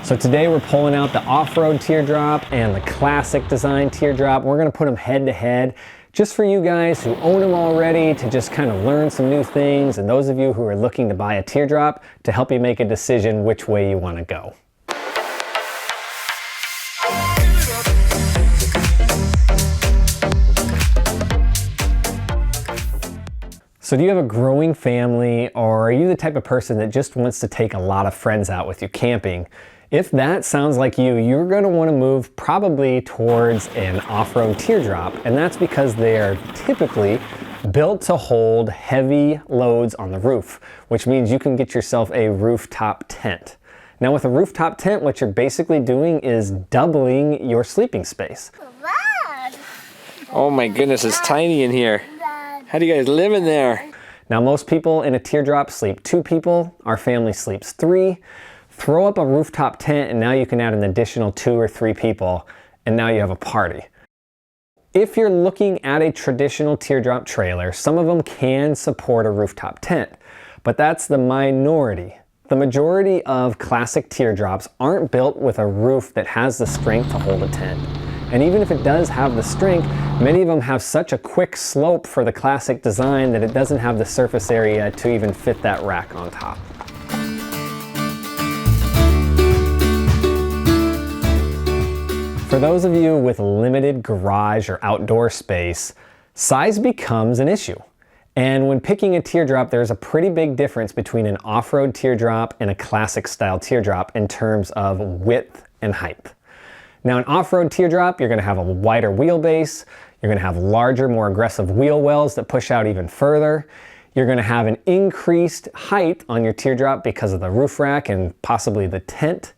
So today we're pulling out the off-road teardrop and the classic design teardrop. We're gonna put them head to head just for you guys who own them already to just kind of learn some new things, and those of you who are looking to buy a teardrop to help you make a decision which way you wanna go. So do you have a growing family, or are you the type of person that just wants to take a lot of friends out with you camping? If that sounds like you, you're going to want to move probably towards an off-road teardrop, and that's because they are typically built to hold heavy loads on the roof, which means you can get yourself a rooftop tent. Now with a rooftop tent, what you're basically doing is doubling your sleeping space. Oh my goodness, it's tiny in here. How do you guys live in there? Now most people in a teardrop sleep 2 people, our family sleeps 3. Throw up a rooftop tent and now you can add an additional 2 or 3 people, and now you have a party. If you're looking at a traditional teardrop trailer, some of them can support a rooftop tent, but that's the minority. The majority of classic teardrops aren't built with a roof that has the strength to hold a tent. And even if it does have the strength, many of them have such a quick slope for the classic design that it doesn't have the surface area to even fit that rack on top. For those of you with limited garage or outdoor space, size becomes an issue. And when picking a teardrop, there's a pretty big difference between an off-road teardrop and a classic style teardrop in terms of width and height. Now, an off-road teardrop, you're going to have a wider wheelbase, you're going to have larger, more aggressive wheel wells that push out even further. You're going to have an increased height on your teardrop because of the roof rack and possibly the tent.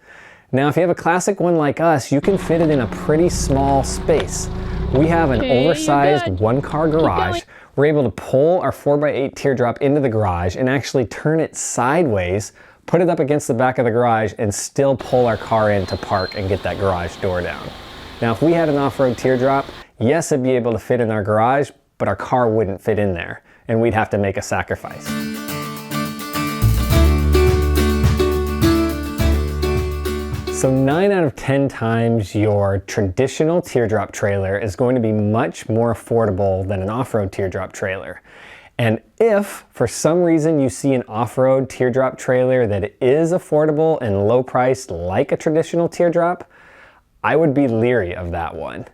Now, if you have a classic one like us, you can fit it in a pretty small space. We have an oversized one-car garage. We're able to pull our 4x8 teardrop into the garage and actually turn it sideways, put it up against the back of the garage, and still pull our car in to park and get that garage door down. Now, if we had an off-road teardrop, yes, it'd be able to fit in our garage, but our car wouldn't fit in there, and we'd have to make a sacrifice. So 9 out of 10 times your traditional teardrop trailer is going to be much more affordable than an off-road teardrop trailer. And if, for some reason, you see an off-road teardrop trailer that is affordable and low priced like a traditional teardrop, I would be leery of that one.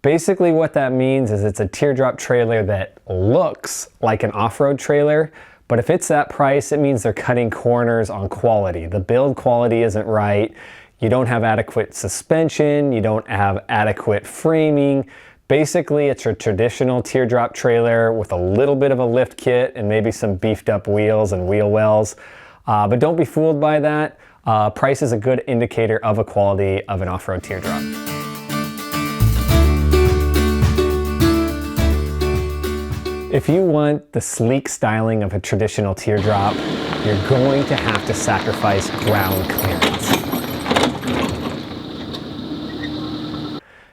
Basically what that means is it's a teardrop trailer that looks like an off-road trailer, but if it's that price, it means they're cutting corners on quality. The build quality isn't right, you don't have adequate suspension, you don't have adequate framing. Basically, it's a traditional teardrop trailer with a little bit of a lift kit and maybe some beefed up wheels and wheel wells. But don't be fooled by that. Price is a good indicator of a quality of an off-road teardrop. If you want the sleek styling of a traditional teardrop, you're going to have to sacrifice ground clearance.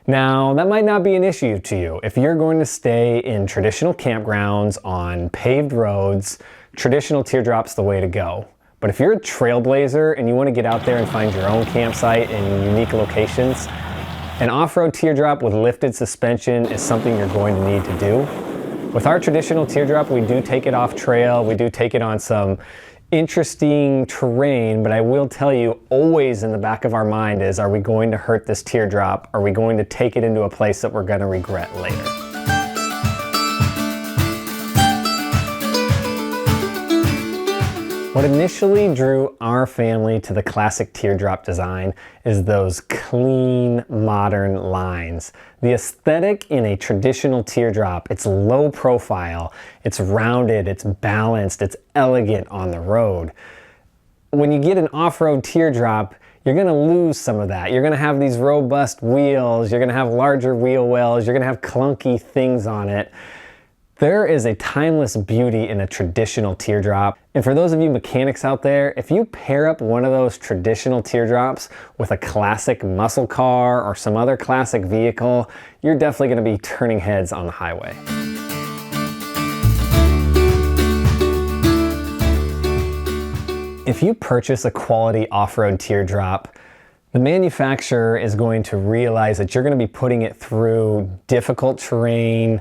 Now, that might not be an issue to you. If you're going to stay in traditional campgrounds on paved roads, traditional teardrop's the way to go. But if you're a trailblazer and you want to get out there and find your own campsite in unique locations, an off-road teardrop with lifted suspension is something you're going to need to do. With our traditional teardrop, we do take it off trail, we do take it on some interesting terrain, but I will tell you, always in the back of our mind is, are we going to hurt this teardrop? Are we going to take it into a place that we're going to regret later? What initially drew our family to the classic teardrop design is those clean, modern lines. The aesthetic in a traditional teardrop, it's low profile, it's rounded, it's balanced, it's elegant on the road. When you get an off-road teardrop, you're gonna lose some of that. You're gonna have these robust wheels, you're gonna have larger wheel wells, you're gonna have clunky things on it. There is a timeless beauty in a traditional teardrop. And for those of you mechanics out there, if you pair up one of those traditional teardrops with a classic muscle car or some other classic vehicle, you're definitely going to be turning heads on the highway. If you purchase a quality off-road teardrop, The manufacturer is going to realize that you're going to be putting it through difficult terrain,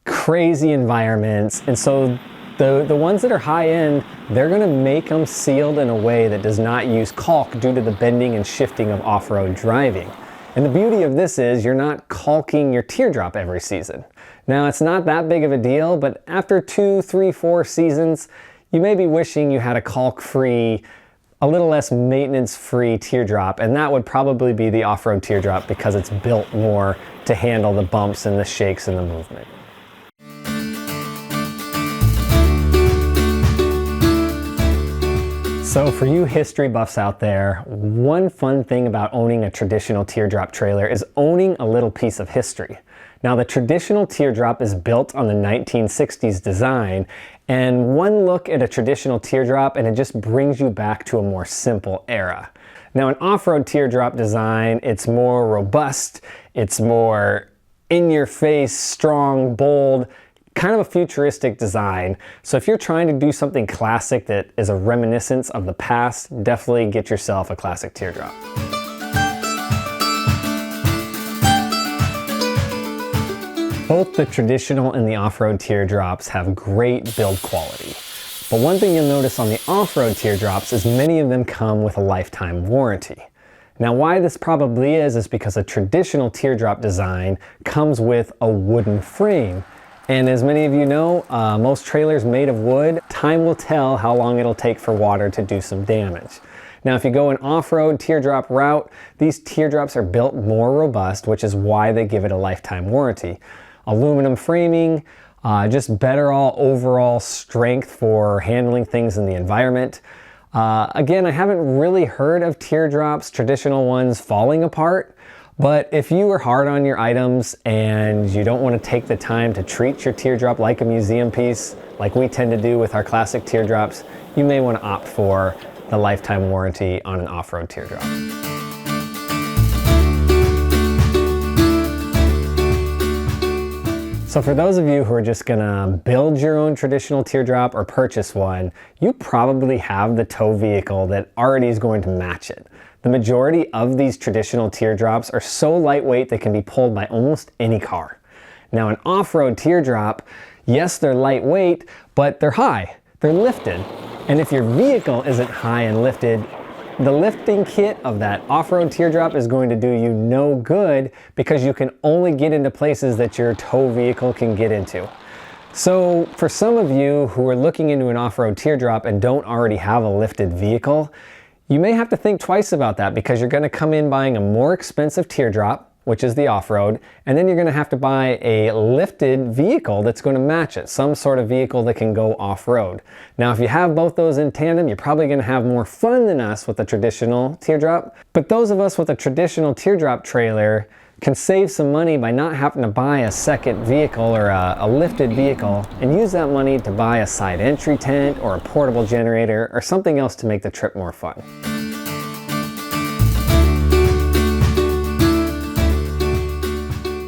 crazy environments, and so the ones that are high end, they're going to make them sealed in a way that does not use caulk due to the bending and shifting of off-road driving. And the beauty of this is you're not caulking your teardrop every season. Now, it's not that big of a deal, but after 2, 3, 4 seasons, you may be wishing you had a caulk-free, a little less maintenance-free teardrop, and that would probably be the off-road teardrop because it's built more to handle the bumps and the shakes and the movement. So for you history buffs out there, one fun thing about owning a traditional teardrop trailer is owning a little piece of history. Now, the traditional teardrop is built on the 1960s design, and one look at a traditional teardrop and it just brings you back to a more simple era. Now, an off-road teardrop design, it's more robust, it's more in-your-face, strong, bold, kind of a futuristic design. So if you're trying to do something classic that is a reminiscence of the past, definitely get yourself a classic teardrop. Both the traditional and the off-road teardrops have great build quality. But one thing you'll notice on the off-road teardrops is many of them come with a lifetime warranty. Now, why this probably is because a traditional teardrop design comes with a wooden frame. And as many of you know, most trailers made of wood, time will tell how long it'll take for water to do some damage. Now, if you go an off-road teardrop route, these teardrops are built more robust, which is why they give it a lifetime warranty. Aluminum framing, just better overall strength for handling things in the environment. Again, I haven't really heard of teardrops, traditional ones, falling apart. But if you are hard on your items and you don't want to take the time to treat your teardrop like a museum piece, like we tend to do with our classic teardrops, you may want to opt for the lifetime warranty on an off-road teardrop. So for those of you who are just gonna build your own traditional teardrop or purchase one, you probably have the tow vehicle that already is going to match it. The majority of these traditional teardrops are so lightweight they can be pulled by almost any car. Now, an off-road teardrop, yes, they're lightweight, but they're high, they're lifted. And if your vehicle isn't high and lifted, the lifting kit of that off-road teardrop is going to do you no good because you can only get into places that your tow vehicle can get into. So for some of you who are looking into an off-road teardrop and don't already have a lifted vehicle, you may have to think twice about that because you're going to come in buying a more expensive teardrop, which is the off-road, and then you're going to have to buy a lifted vehicle that's going to match it, some sort of vehicle that can go off-road. Now, if you have both those in tandem, you're probably going to have more fun than us with a traditional teardrop. But those of us with a traditional teardrop trailer can save some money by not having to buy a second vehicle or a lifted vehicle and use that money to buy a side entry tent or a portable generator or something else to make the trip more fun.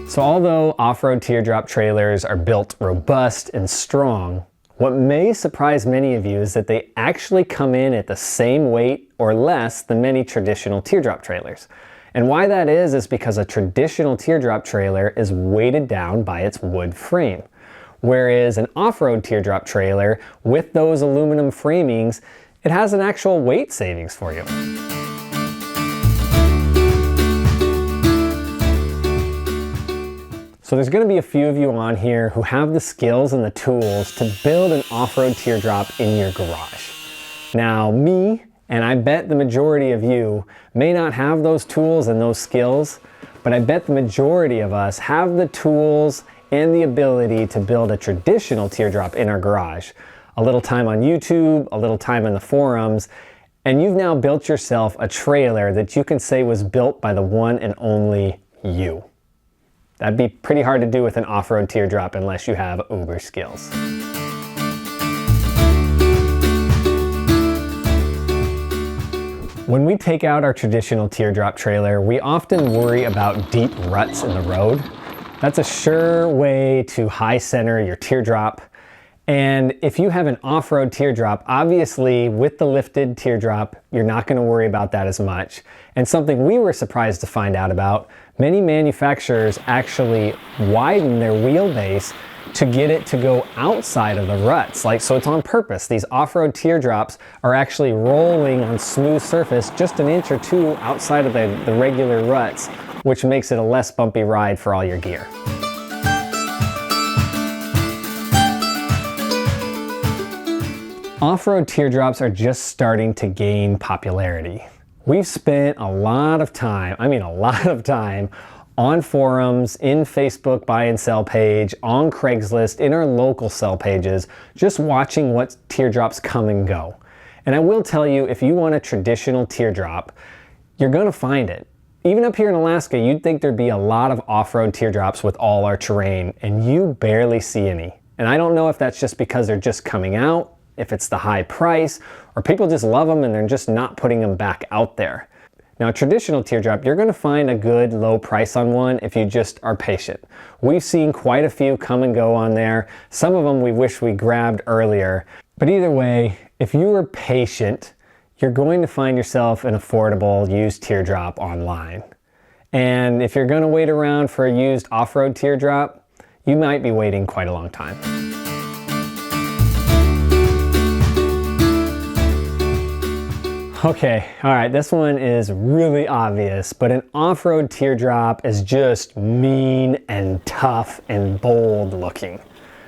So although off-road teardrop trailers are built robust and strong, what may surprise many of you is that they actually come in at the same weight or less than many traditional teardrop trailers. And why that is because a traditional teardrop trailer is weighted down by its wood frame. Whereas an off-road teardrop trailer with those aluminum framings, it has an actual weight savings for you. So there's going to be a few of you on here who have the skills and the tools to build an off-road teardrop in your garage. Now me, and I bet the majority of you, may not have those tools and those skills, but I bet the majority of us have the tools and the ability to build a traditional teardrop in our garage. A little time on YouTube, a little time in the forums, and you've now built yourself a trailer that you can say was built by the one and only you. That'd be pretty hard to do with an off-road teardrop unless you have uber skills. When we take out our traditional teardrop trailer, we often worry about deep ruts in the road. That's a sure way to high center your teardrop. And if you have an off-road teardrop, obviously with the lifted teardrop, you're not going to worry about that as much. And something we were surprised to find out about, many manufacturers actually widen their wheelbase to get it to go outside of the ruts. So it's on purpose. These off-road teardrops are actually rolling on smooth surface just an inch or two outside of the regular ruts, which makes it a less bumpy ride for all your gear. Off-road teardrops are just starting to gain popularity. We've spent a lot of time, on forums, in Facebook buy and sell page, on Craigslist, in our local sell pages, just watching what teardrops come and go. And I will tell you, if you want a traditional teardrop, you're gonna find it. Even up here in Alaska, you'd think there'd be a lot of off-road teardrops with all our terrain, and you barely see any. And I don't know if that's just because they're just coming out, if it's the high price, or people just love them and they're just not putting them back out there. Now, a traditional teardrop, you're gonna find a good low price on one if you just are patient. We've seen quite a few come and go on there. Some of them we wish we grabbed earlier. But either way, if you are patient, you're going to find yourself an affordable used teardrop online. And if you're gonna wait around for a used off-road teardrop, you might be waiting quite a long time. Okay, all right, this one is really obvious, but an off-road teardrop is just mean and tough and bold looking.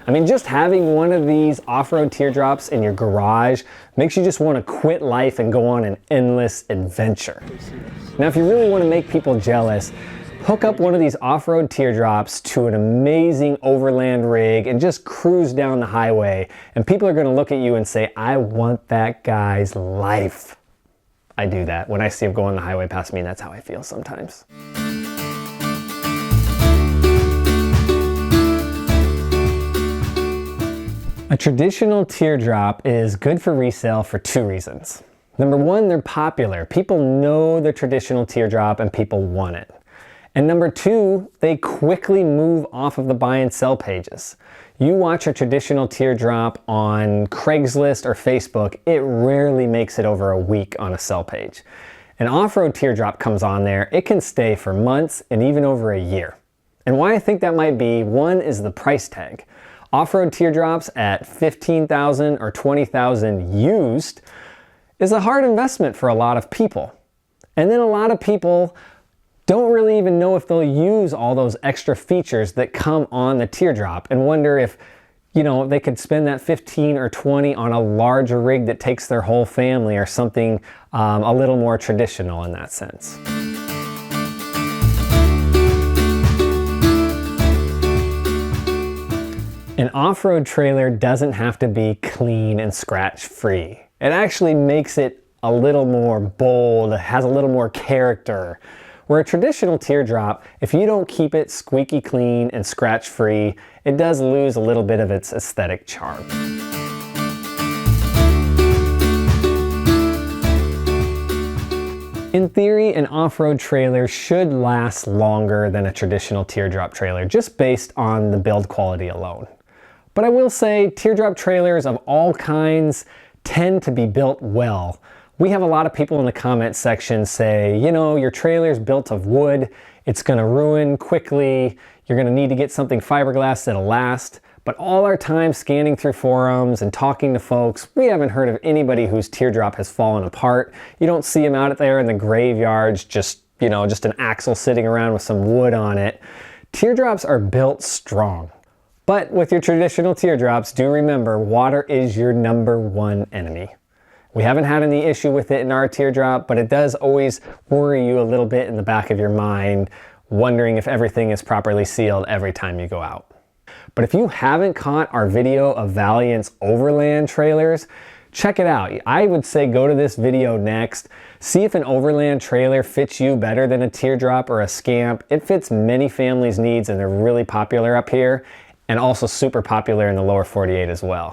I mean, just having one of these off-road teardrops in your garage makes you just want to quit life and go on an endless adventure. Now, if you really want to make people jealous, hook up one of these off-road teardrops to an amazing overland rig and just cruise down the highway, and people are going to look at you and say, I want that guy's life. I do that. When I see him go on the highway past me, that's how I feel sometimes. A traditional teardrop is good for resale for two reasons. Number one, they're popular. People know the traditional teardrop and people want it. And number two, they quickly move off of the buy and sell pages. You watch a traditional teardrop on Craigslist or Facebook, it rarely makes it over a week on a sell page. An off-road teardrop comes on there, it can stay for months and even over a year. And why I think that might be, one is the price tag. Off-road teardrops at $15,000 or $20,000 used is a hard investment for a lot of people. And then a lot of people don't really even know if they'll use all those extra features that come on the teardrop and wonder if, they could spend that 15 or 20 on a larger rig that takes their whole family or something a little more traditional in that sense. An off-road trailer doesn't have to be clean and scratch-free. It actually makes it a little more bold, has a little more character. Where a traditional teardrop, if you don't keep it squeaky clean and scratch-free, it does lose a little bit of its aesthetic charm. In theory, an off-road trailer should last longer than a traditional teardrop trailer, just based on the build quality alone. But I will say, teardrop trailers of all kinds tend to be built well. We have a lot of people in the comment section say, your trailer's built of wood, it's gonna ruin quickly, you're gonna need to get something fiberglass that'll last. But all our time scanning through forums and talking to folks, we haven't heard of anybody whose teardrop has fallen apart. You don't see them out there in the graveyards, just an axle sitting around with some wood on it. Teardrops are built strong. But with your traditional teardrops, do remember, water is your #1 enemy. We haven't had any issue with it in our teardrop, but it does always worry you a little bit in the back of your mind, wondering if everything is properly sealed every time you go out. But if you haven't caught our video of Valiant's overland trailers, check it out. I would say go to this video next, see if an overland trailer fits you better than a teardrop or a scamp. It fits many families' needs and they're really popular up here, and also super popular in the lower 48 as well.